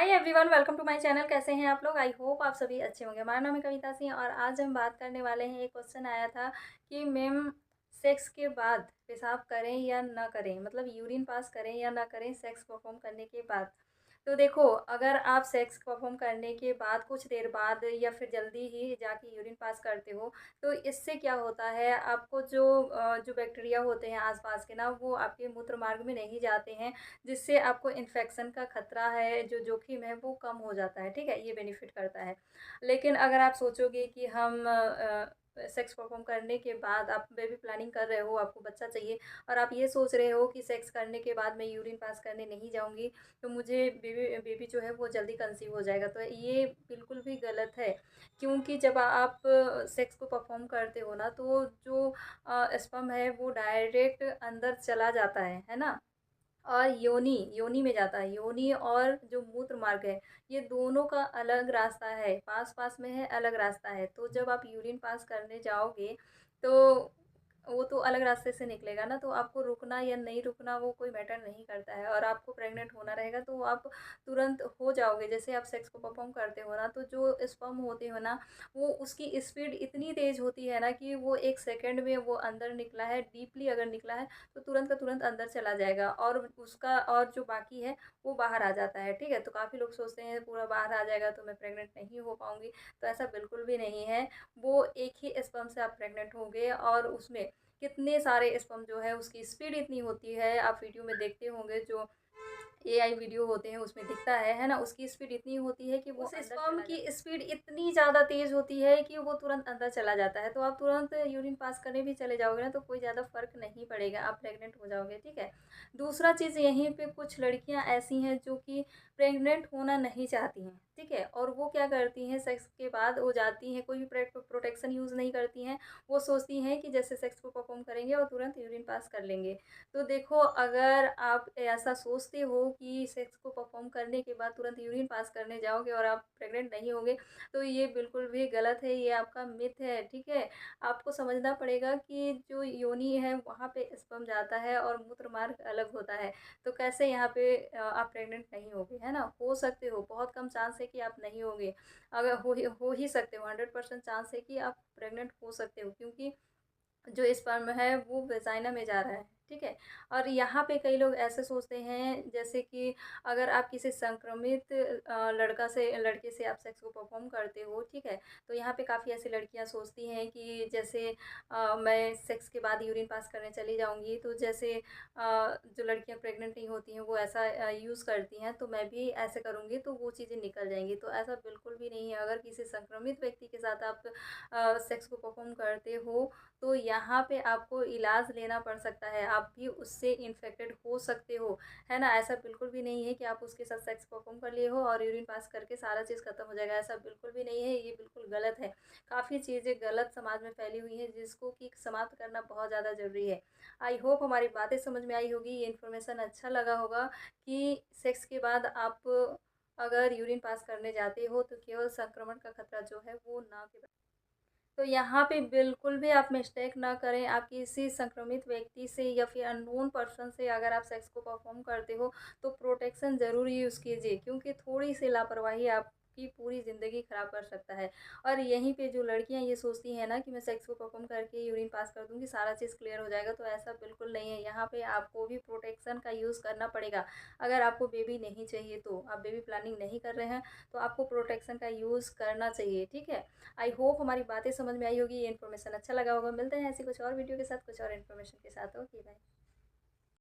Hi everyone, welcome to my channel. कैसे हैं आप लोग? आई होप आप सभी अच्छे होंगे। हमारा नाम है कविता सिंह और आज हम बात करने वाले हैं। एक क्वेश्चन आया था कि मैम, सेक्स के बाद पेशाब करें या ना करें, मतलब यूरिन पास करें या ना करें सेक्स परफॉर्म करने के बाद। तो देखो, अगर आप सेक्स परफॉर्म करने के बाद कुछ देर बाद या फिर जल्दी ही जाके यूरिन पास करते हो, तो इससे क्या होता है, आपको जो बैक्टीरिया होते हैं आसपास के ना, वो आपके मूत्र मार्ग में नहीं जाते हैं, जिससे आपको इन्फेक्शन का खतरा है, जो जोखिम है वो कम हो जाता है। ठीक है, ये बेनिफिट करता है। लेकिन अगर आप सोचोगे कि हम सेक्स परफॉर्म करने के बाद आप बेबी प्लानिंग कर रहे हो, आपको बच्चा चाहिए, और आप ये सोच रहे हो कि सेक्स करने के बाद मैं यूरिन पास करने नहीं जाऊंगी, तो मुझे बेबी बेबी जो है वो जल्दी कंसीव हो जाएगा, तो ये बिल्कुल भी गलत है। क्योंकि जब आप सेक्स को परफॉर्म करते हो ना, तो जो स्पर्म है वो डायरेक्ट अंदर चला जाता है ना। और योनि योनि में जाता है। योनि और जो मूत्र मार्ग है, ये दोनों का अलग रास्ता है, पास पास में है, अलग रास्ता है। तो जब आप यूरिन पास करने जाओगे, तो वो तो अलग रास्ते से निकलेगा ना, तो आपको रुकना या नहीं रुकना वो कोई मैटर नहीं करता है। और आपको प्रेग्नेंट होना रहेगा तो आप तुरंत हो जाओगे। जैसे आप सेक्स को परफॉर्म करते हो ना, तो जो स्पर्म होते हो ना, वो उसकी स्पीड इतनी तेज़ होती है ना कि वो 1 सेकंड में वो अंदर निकला है, डीपली अगर निकला है तो तुरंत का तुरंत अंदर चला जाएगा, और उसका और जो बाकी है वो बाहर आ जाता है। ठीक है, तो काफ़ी लोग सोचते हैं पूरा बाहर आ जाएगा तो मैं प्रेग्नेंट नहीं हो पाऊंगी, तो ऐसा बिल्कुल भी नहीं है। वो एक ही स्पर्म से आप प्रेग्नेंट होंगे, और उसमें कितने सारे स्पर्म जो है, उसकी स्पीड इतनी होती है, आप वीडियो में देखते होंगे, जो एआई वीडियो होते हैं उसमें दिखता है ना, उसकी स्पीड इतनी होती है कि वो उस स्पर्म की स्पीड इतनी ज़्यादा तेज़ होती है कि वो तुरंत अंदर चला जाता है। तो आप तुरंत यूरिन पास करने भी चले जाओगे ना, तो कोई ज़्यादा फ़र्क नहीं पड़ेगा, आप प्रेग्नेंट हो जाओगे। ठीक है, दूसरा चीज़, यहीं पे कुछ लड़कियां ऐसी हैं जो कि प्रेग्नेंट होना नहीं चाहती हैं। ठीक है, और वो क्या करती हैं, सेक्स के बाद वो जाती हैं, कोई भी प्रोटेक्शन यूज़ नहीं करती हैं। वो सोचती हैं कि जैसे सेक्स को परफॉर्म करेंगे और तुरंत यूरिन पास कर लेंगे। तो देखो, अगर आप ऐसा सोचते हो कि सेक्स को परफॉर्म करने के बाद तुरंत यूरिन पास करने जाओगे और आप प्रेग्नेंट नहीं होगे, तो ये बिल्कुल भी गलत है, ये आपका मिथ है। ठीक है, आपको समझना पड़ेगा कि जो योनि है वहाँ पे स्पर्म जाता है और मूत्र मार्ग अलग होता है। तो कैसे यहाँ पे आप प्रेग्नेंट नहीं होगे, है ना? हो सकते हो, बहुत कम चांस है कि आप नहीं होगे। अगर हो ही सकते हो, 100% चांस है कि आप प्रेग्नेंट हो सकते हो, क्योंकि जो स्पर्म है वो वेजाइना में जा रहा है। ठीक है, और यहाँ पे कई लोग ऐसे सोचते हैं, जैसे कि अगर आप किसी संक्रमित लड़के से आप सेक्स को परफॉर्म करते हो, ठीक है, तो यहाँ पे काफ़ी ऐसी लड़कियाँ सोचती हैं कि जैसे मैं सेक्स के बाद यूरिन पास करने चली जाऊँगी, तो जैसे जो लड़कियाँ प्रेग्नेंट नहीं होती हैं वो ऐसा यूज़ करती हैं, तो मैं भी ऐसे करूँगी तो वो चीज़ें निकल जाएंगी। तो ऐसा बिल्कुल भी नहीं है। अगर किसी संक्रमित व्यक्ति के साथ आप सेक्स को परफॉर्म करते हो, तो यहाँ पे आपको इलाज लेना पड़ सकता है, आप भी उससे इन्फेक्टेड हो सकते हो, है ना? ऐसा बिल्कुल भी नहीं है कि आप उसके साथ सेक्स परफॉर्म कर लिए हो और यूरिन पास करके सारा चीज़ खत्म हो जाएगा, ऐसा बिल्कुल भी नहीं है, ये बिल्कुल गलत है। काफ़ी चीज़ें गलत समाज में फैली हुई हैं, जिसको कि समाप्त करना बहुत ज़्यादा ज़रूरी है। आई होप हमारी बातें समझ में आई होगी, ये इन्फॉर्मेशन अच्छा लगा होगा कि सेक्स के बाद आप अगर यूरिन पास करने जाते हो, तो केवल संक्रमण का खतरा जो है वो ना के, तो यहाँ पे बिल्कुल भी आप मिस्टेक ना करें। आप किसी संक्रमित व्यक्ति से या फिर अननोन पर्सन से अगर आप सेक्स को परफॉर्म करते हो, तो प्रोटेक्शन ज़रूर यूज़ कीजिए, क्योंकि थोड़ी सी लापरवाही आपकी पूरी ज़िंदगी ख़राब कर सकता है। और यहीं पे जो लड़कियां ये सोचती हैं ना कि मैं सेक्स को परफॉर्म करके यूरिन पास कर दूंगी, सारा चीज़ क्लियर हो जाएगा, तो ऐसा बिल्कुल नहीं है। यहाँ पे आपको भी प्रोटेक्शन का यूज़ करना पड़ेगा। अगर आपको बेबी नहीं चाहिए, तो आप बेबी प्लानिंग नहीं कर रहे हैं, तो आपको प्रोटेक्शन का यूज़ करना चाहिए। ठीक है, आई होप हमारी बातें समझ में आई होगी, ये इन्फॉर्मेशन अच्छा लगा होगा। मिलते हैं ऐसी कुछ और वीडियो के साथ, कुछ और इन्फॉर्मेशन के साथ। Okay, bye.